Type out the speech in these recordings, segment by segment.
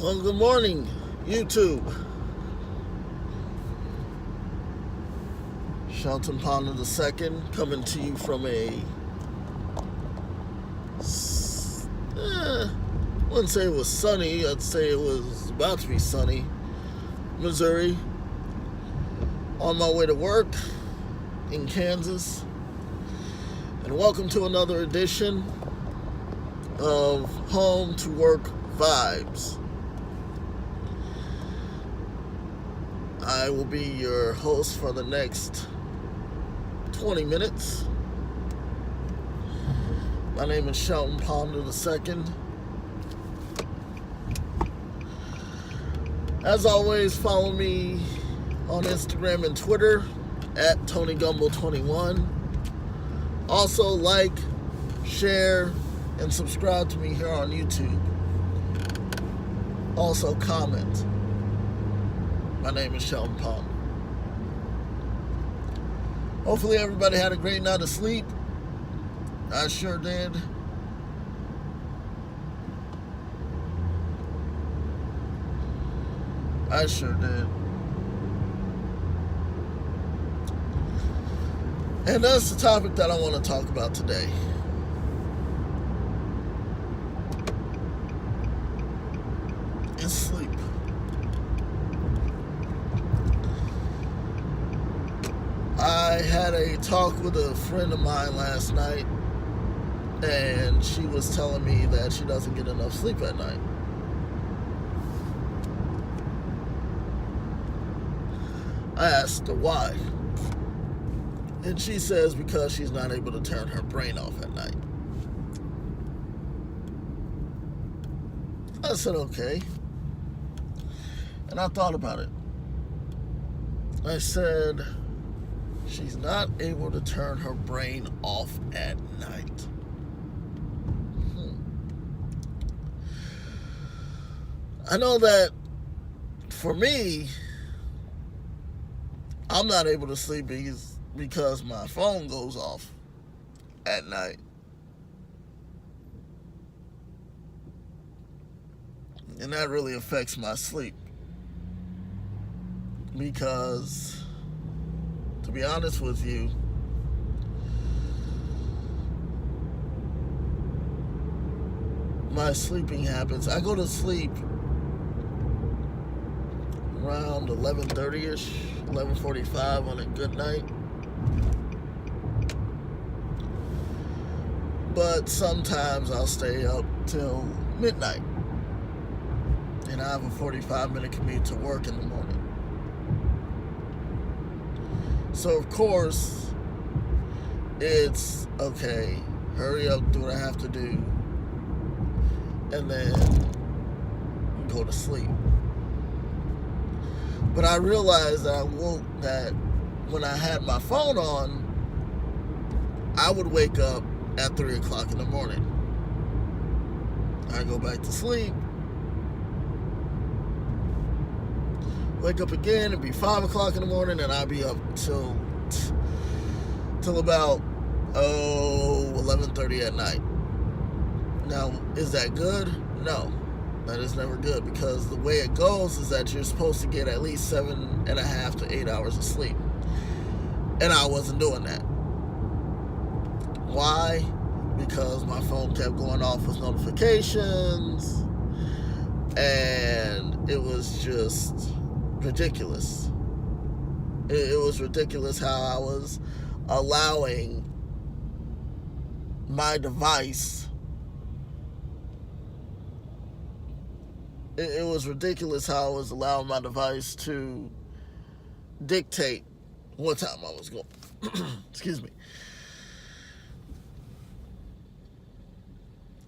Well, good morning, YouTube. Shelton Ponder II coming to you from wouldn't say it was sunny, I'd say it was about to be sunny, Missouri. On my way to work in Kansas. And welcome to another edition of Home to Work Vibes. I will be your host for the next 20 minutes. My name is Shelton Ponder II. As always, follow me on Instagram and Twitter at TonyGumble21. Also, like, share, and subscribe to me here on YouTube. Also, comment. My name is Shelton Ponder. Hopefully everybody had a great night of sleep. I sure did. I sure did. And that's the topic that I want to talk about today. Is sleep. I had a talk with a friend of mine last night, and she was telling me that she doesn't get enough sleep at night. I asked her why. And she says because she's not able to turn her brain off at night. I said, okay. And I thought about it. I said, she's not able to turn her brain off at night. I know that for me, I'm not able to sleep because my phone goes off at night. And that really affects my sleep. Because, to be honest with you, my sleeping habits, I go to sleep around 11:30ish, 11:45 on a good night. But sometimes I'll stay up till midnight. And I have a 45-minute commute to work in the morning. So, of course, it's, okay, hurry up, do what I have to do, and then go to sleep. But I realized that that when I had my phone on, I would wake up at 3 o'clock in the morning. I go back to sleep, wake up again, it'd be 5 o'clock in the morning, and I'd be up till about 11:30 at night. Now, is that good? No, that is never good, because the way it goes is that you're supposed to get at least 7.5 to 8 hours of sleep, and I wasn't doing that. Why? Because my phone kept going off with notifications, and it was just ridiculous. It was ridiculous how I was allowing my device. It was ridiculous how I was allowing my device to dictate what time I was going. Excuse me.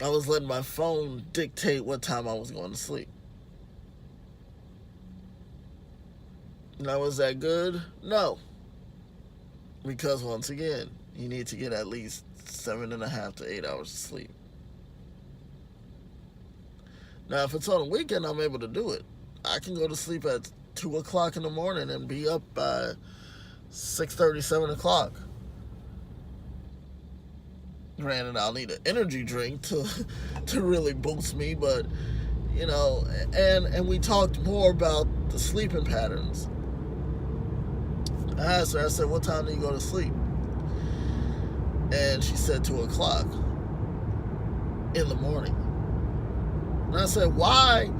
I was letting my phone dictate what time I was going to sleep. Now, was that good? No. Because, once again, you need to get at least 7.5 to 8 hours of sleep. Now, if it's on a weekend, I'm able to do it. I can go to sleep at 2 o'clock in the morning and be up by 6:30, 7 o'clock. Granted, I'll need an energy drink to really boost me, but and we talked more about the sleeping patterns. I asked her, I said, what time do you go to sleep? And she said 2 o'clock in the morning. And I said, why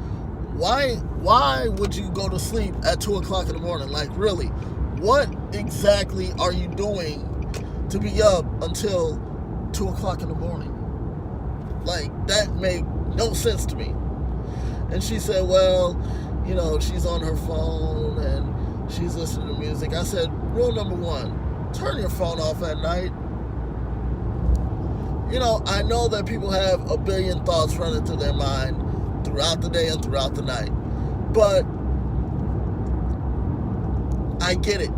would you go to sleep at 2 o'clock in the morning? Like, really, what exactly are you doing to be up until 2 o'clock in the morning? Like, that made no sense to me. And she said, well, she's on her phone and she's listening to music. I said, rule number 1, turn your phone off at night. I know that people have a billion thoughts running through their mind throughout the day and throughout the night. But I get it.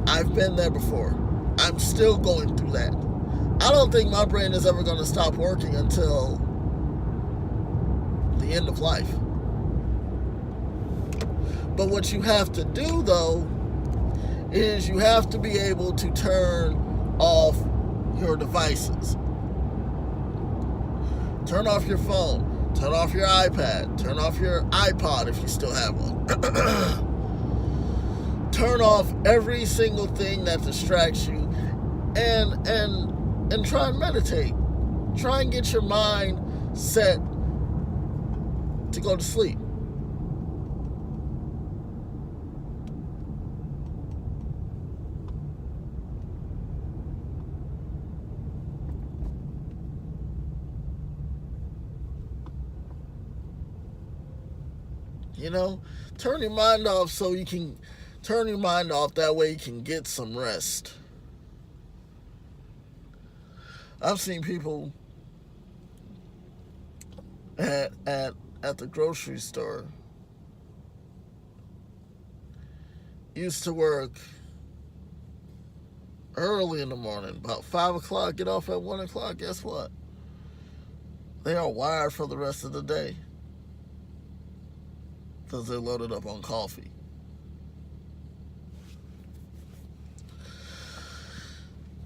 I've been there before. I'm still going through that. I don't think my brain is ever going to stop working until the end of life. But what you have to do, though, is you have to be able to turn off your devices. Turn off your phone. Turn off your iPad. Turn off your iPod if you still have one. Turn off every single thing that distracts you, and try and meditate. Try and get your mind set to go to sleep. Turn your mind off so you can turn your mind off. That way you can get some rest. I've seen people at the grocery store used to work early in the morning, about 5 o'clock, get off at 1 o'clock. Guess what? They are wired for the rest of the day because they're loaded up on coffee.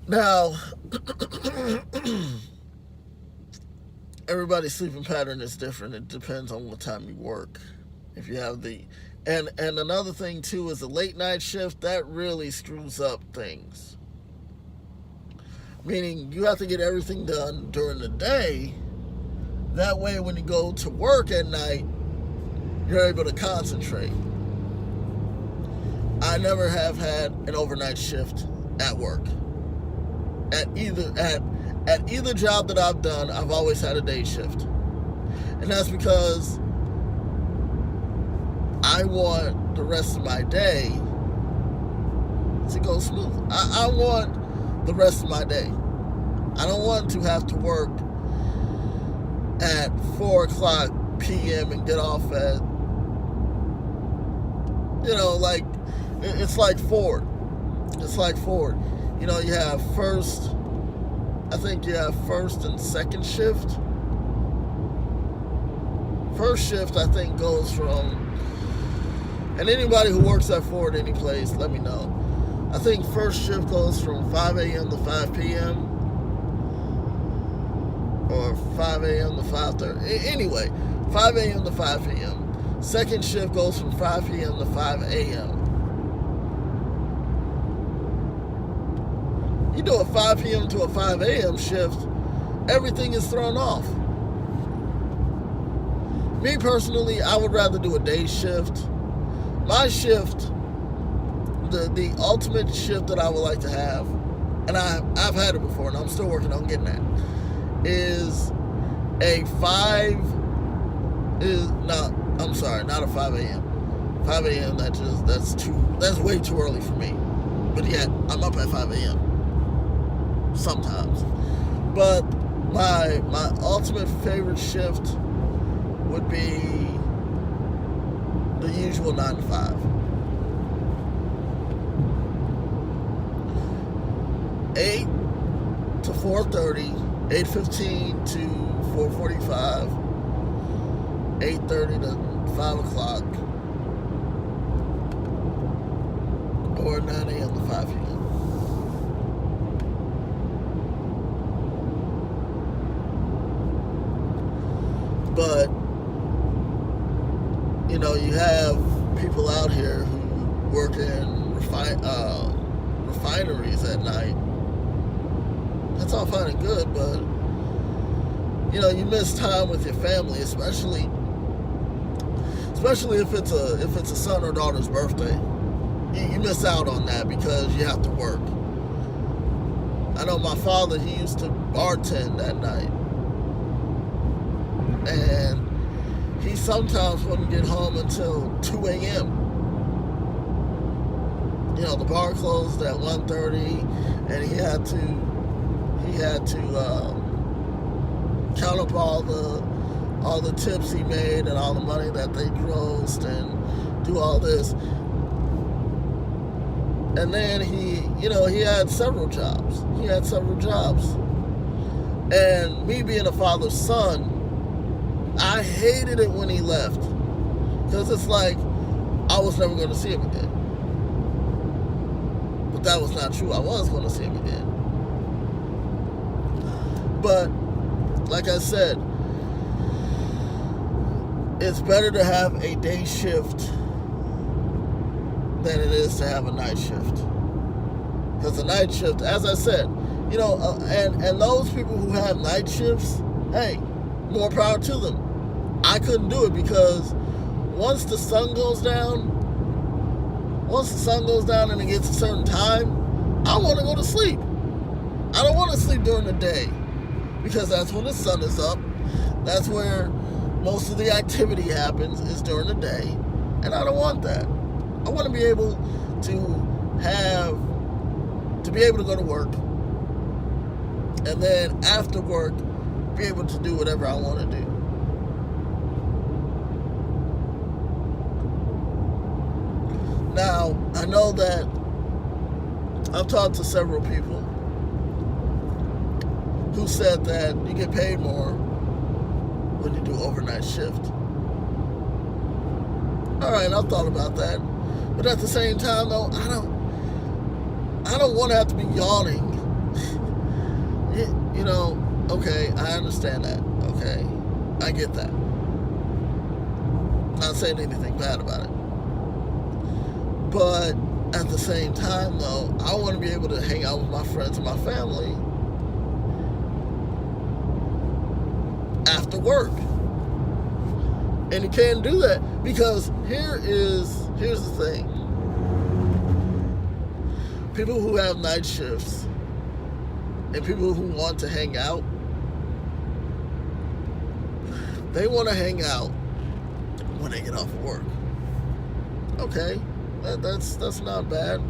Now, everybody's sleeping pattern is different. It depends on what time you work. If you have and another thing too is a late night shift, that really screws up things. Meaning you have to get everything done during the day. That way when you go to work at night, you're able to concentrate. I never have had an overnight shift at work. At either job that I've done, I've always had a day shift. And that's because I want the rest of my day to go smooth. I want the rest of my day. I don't want to have to work at 4 o'clock p.m. and get off at, it's like Ford. It's like Ford. You have first and second shift. First shift, I think, goes from, and anybody who works at Ford any place, let me know. I think first shift goes from 5 a.m. to 5 p.m. or 5 a.m. to 5:30. Anyway, 5 a.m. to 5 p.m. Second shift goes from 5 p.m. to 5 a.m. You do a 5 p.m. to a 5 a.m. shift, everything is thrown off. Me personally, I would rather do a day shift. My shift, the ultimate shift that I would like to have, and I've had it before and I'm still working on getting that, is a 5 is not, I'm sorry, not a 5 a.m. 5 a.m. that's way too early for me. But yet, I'm up at 5 a.m. sometimes. But my ultimate favorite shift would be the usual 9 to 5. 8 to 4:30, 8:15 to 4:45, 8:30 to 5 o'clock, or 9 a.m. to 5 p.m. But You have people out here who work in refineries at night. That's all fine and good, but you miss time with your family, especially if it's a son or daughter's birthday. You miss out on that because you have to work. I know my father, he used to bartend that night, and he sometimes wouldn't get home until 2 a.m. The bar closed at 1:30, and he had to count up all the tips he made and all the money that they grossed and do all this. And then he had several jobs. And me being a father's son, I hated it when he left, because it's like I was never going to see him again. But that was not true. I was going to see him again. But like I said, it's better to have a day shift than it is to have a night shift. Because the night shift, as I said, and those people who have night shifts, hey, more power to them. I couldn't do it because once the sun goes down and it gets a certain time, I want to go to sleep. I don't want to sleep during the day, because that's when the sun is up. That's where most of the activity happens, is during the day, and I don't want that. I want to be able to go to work, and then after work, be able to do whatever I want to do. Now, I know that I've talked to several people who said that you get paid more when you do overnight shift. All right, I've thought about that, but at the same time, though, I don't want to have to be yawning. Okay, I understand that. Okay, I get that. Not saying anything bad about it. But at the same time, though, I want to be able to hang out with my friends and my family after work. And you can't do that because here's the thing. People who have night shifts and people who want to hang out, they want to hang out when they get off of work. Okay, that's not bad.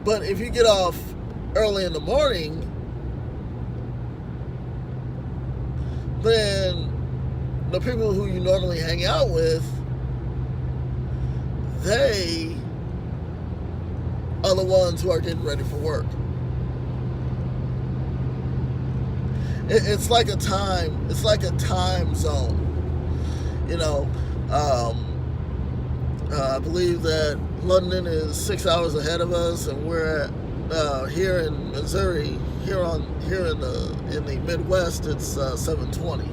But if you get off early in the morning, then the people who you normally hang out with, they are the ones who are getting ready for work. It's like a time zone. I believe that London is 6 hours ahead of us, and we're here in Missouri. Here in the Midwest, it's 7:20.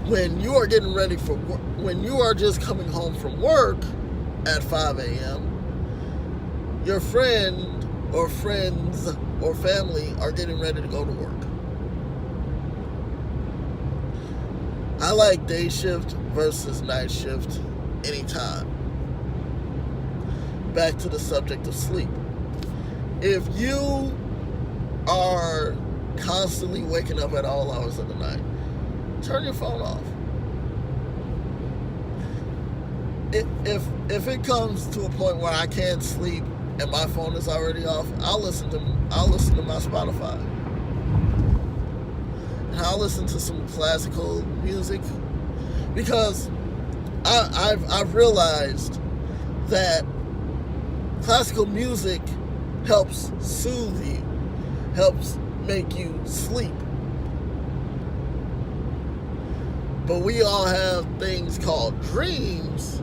When you are getting ready for work, when you are just coming home from work at 5 a.m., your friend or friends or family are getting ready to go to work. I like day shift versus night shift anytime. Back to the subject of sleep. If you are constantly waking up at all hours of the night, turn your phone off. If it comes to a point where I can't sleep and my phone is already off, I'll listen to my Spotify. And I'll listen to some classical music, because I've realized that classical music helps soothe you, helps make you sleep. But we all have things called dreams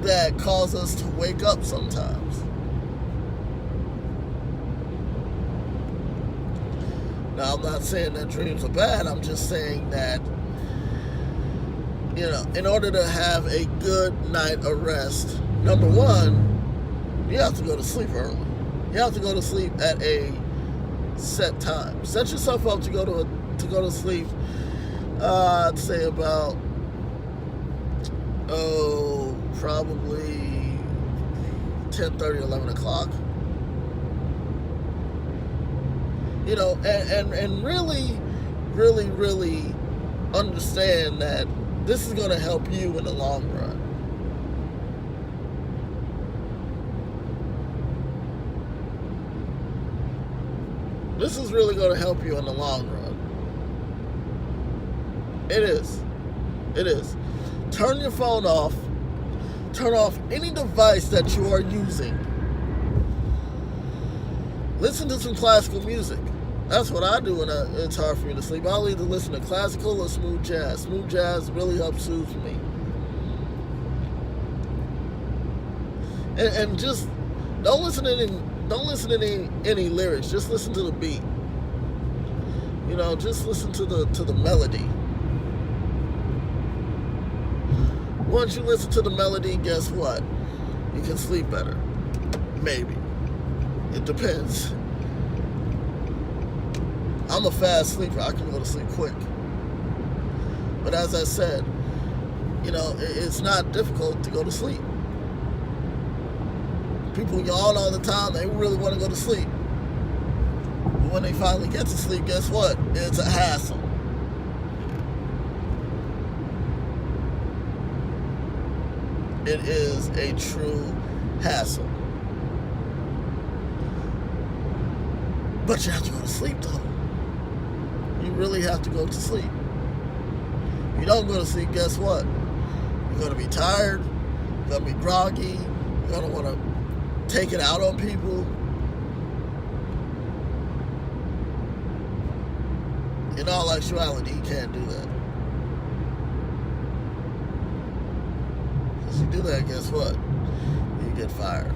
that cause us to wake up sometimes. Now, I'm not saying that dreams are bad. I'm just saying that, in order to have a good night of rest, number one, you have to go to sleep early. You have to go to sleep at a set time. Set yourself up to go to sleep. I'd say about probably 10:30, 11 o'clock. And really, really, really understand that this is going to help you in the long run. This is really going to help you in the long run. It is. It is. Turn your phone off. Turn off any device that you are using. Listen to some classical music. That's what I do when it's hard for me to sleep. I'll either listen to classical or smooth jazz. Smooth jazz really helps soothe me. And just don't listen to any lyrics. Just listen to the beat. Just listen to the melody. Once you listen to the melody, guess what? You can sleep better. Maybe. It depends. I'm a fast sleeper. I can go to sleep quick. But as I said, it's not difficult to go to sleep. People yawn all the time. They really want to go to sleep. But when they finally get to sleep, guess what? It's a hassle. It is a true hassle. But you have to go to sleep, though. You really have to go to sleep. If you don't go to sleep, guess what? You're going to be tired. You're going to be groggy. You're going to want to take it out on people. In all actuality, you can't do that. If you do that, guess what? You get fired.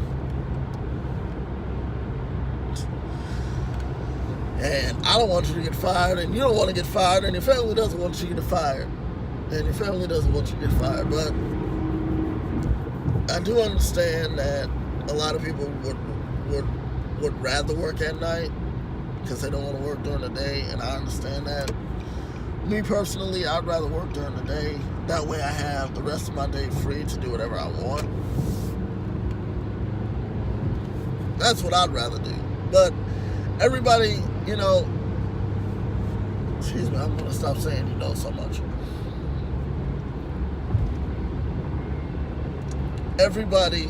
And I don't want you to get fired, and you don't want to get fired, and your family doesn't want you to get fired. And your family doesn't want you to get fired. But I do understand that a lot of people would rather work at night because they don't want to work during the day, and I understand that. Me personally, I'd rather work during the day. That way I have the rest of my day free to do whatever I want. That's what I'd rather do. But everybody, excuse me, I'm going to stop saying so much. Everybody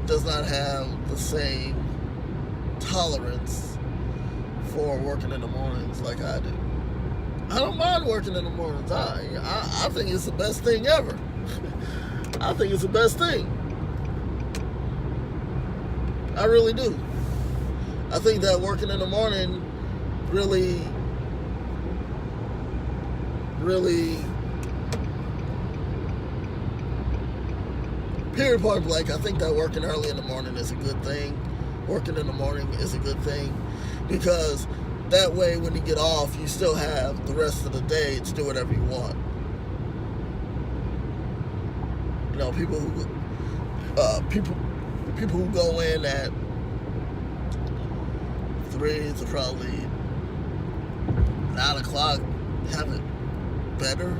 does not have the same tolerance for working in the mornings like I do. I don't mind working in the mornings. I think it's the best thing ever. I think it's the best thing. I really do. I think that working in the morning really period point blank, I think that working early in the morning is a good thing. Working in the morning is a good thing because that way when you get off, you still have the rest of the day to do whatever you want. People who go in at 3 to probably 9 o'clock have it better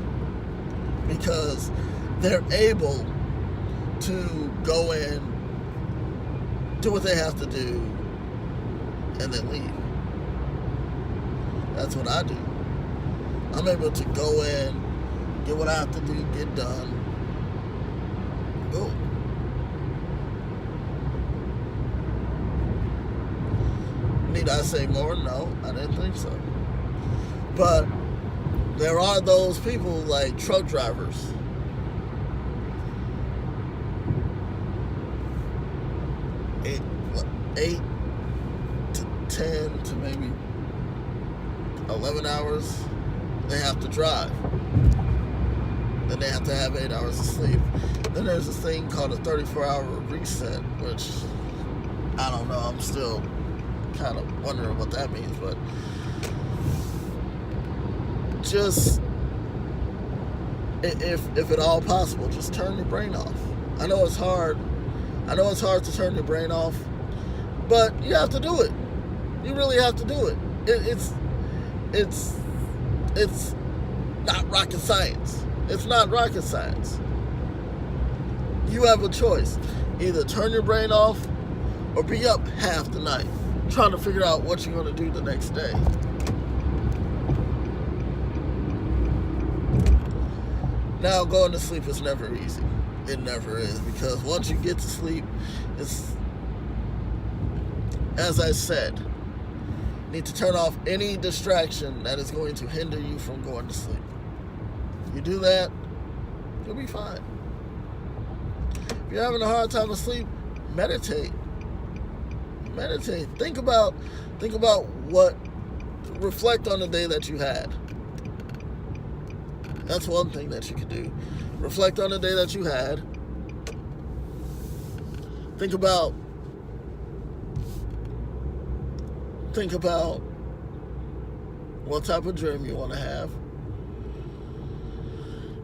because they're able to go in, do what they have to do, and then leave. That's what I do. I'm able to go in, get what I have to do, get done, boom. Need I say more? No, I didn't think so. But there are those people like truck drivers. 8 to 10 to maybe 11 hours they have to drive. Then they have to have 8 hours of sleep. Then there's this thing called a 34-hour reset, which I don't know. I'm still kind of wondering what that means, but just, if at all possible, just turn your brain off. I know it's hard. I know it's hard to turn your brain off, but you have to do it. You really have to do it. It's not rocket science. It's not rocket science. You have a choice. Either turn your brain off or be up half the night trying to figure out what you're going to do the next day. Now, going to sleep is never easy. It never is, because once you get to sleep, it's, as I said, you need to turn off any distraction that is going to hinder you from going to sleep. You do that, you'll be fine. If you're having a hard time to sleep, meditate. Meditate. Think about what, reflect on the day that you had. That's one thing that you can do. Reflect on the day that you had. Think about what type of dream you want to have.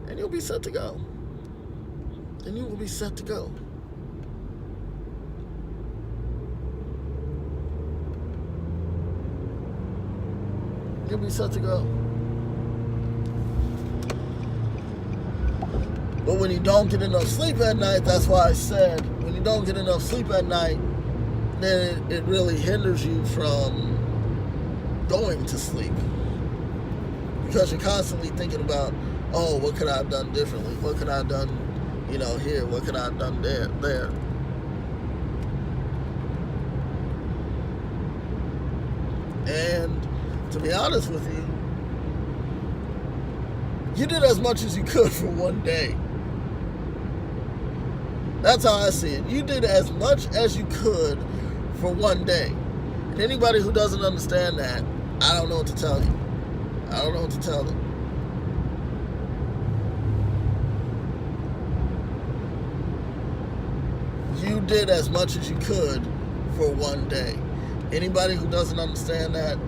And you'll be set to go. And you will be set to go. You'll be set to go. But when you don't get enough sleep at night, that's why I said, when you don't get enough sleep at night, then it really hinders you from going to sleep. Because you're constantly thinking about, oh, what could I have done differently? What could I have done, here? What could I have done there? And to be honest with you, you did as much as you could for one day. That's how I see it. You did as much as you could for one day. And anybody who doesn't understand that, I don't know what to tell you. I don't know what to tell them. You did as much as you could for one day. Anybody who doesn't understand that,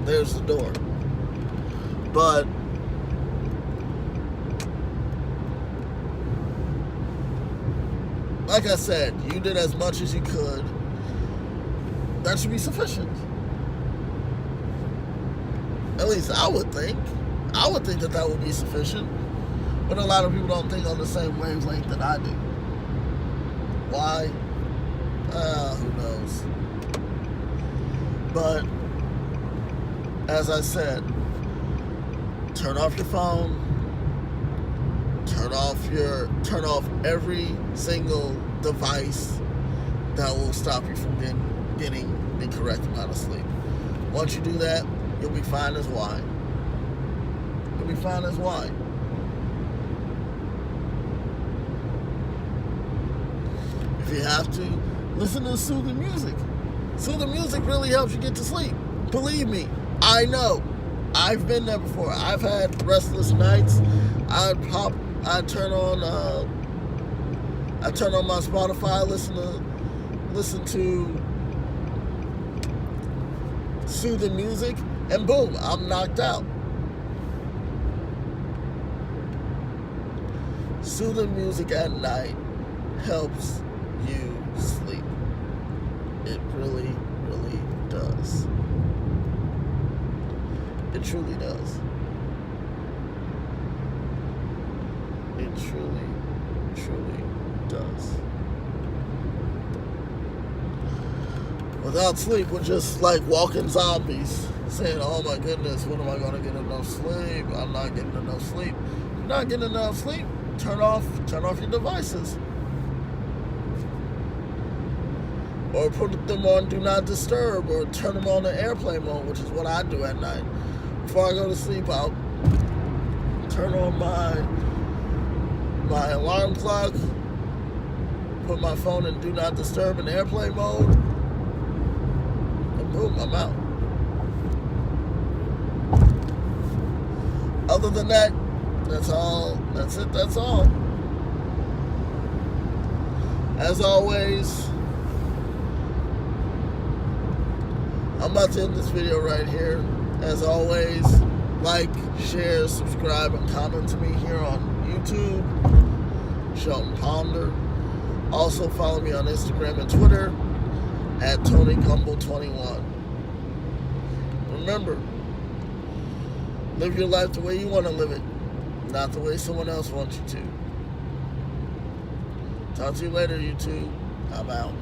there's the door. But like I said, you did as much as you could. That should be sufficient. At least I would think. I would think that would be sufficient. But a lot of people don't think on the same wavelength that I do. Why? Who knows? But as I said, turn off your phone. Turn off every single device that will stop you from getting the correct amount of sleep. Once you do that, you'll be fine as wine. You'll be fine as wine. If you have to, listen to soothing music. Soothing music really helps you get to sleep. Believe me, I know. I've been there before. I've had restless nights. I'd turn on my Spotify, listen to soothing music, and boom, I'm knocked out. Soothing music at night helps you sleep. It really, really does. It truly does. It truly, truly does. Without sleep, we're just like walking zombies, saying, oh my goodness, when am I going to get enough sleep? I'm not getting enough sleep. If you're not getting enough sleep, turn off your devices. Or put them on Do Not Disturb, or turn them on to airplane mode, which is what I do at night. Before I go to sleep, I'll turn on my alarm clock, put my phone in Do Not Disturb in airplane mode, and boom, I'm out. Other than that, that's all. That's it. That's all. As always, I'm about to end this video right here. As always, like, share, subscribe, and comment to me here on YouTube, Shelton Ponder. Also follow me on Instagram and Twitter at TonyGumble21. Remember, live your life the way you want to live it, not the way someone else wants you to. Talk to you later, YouTube. I'm out.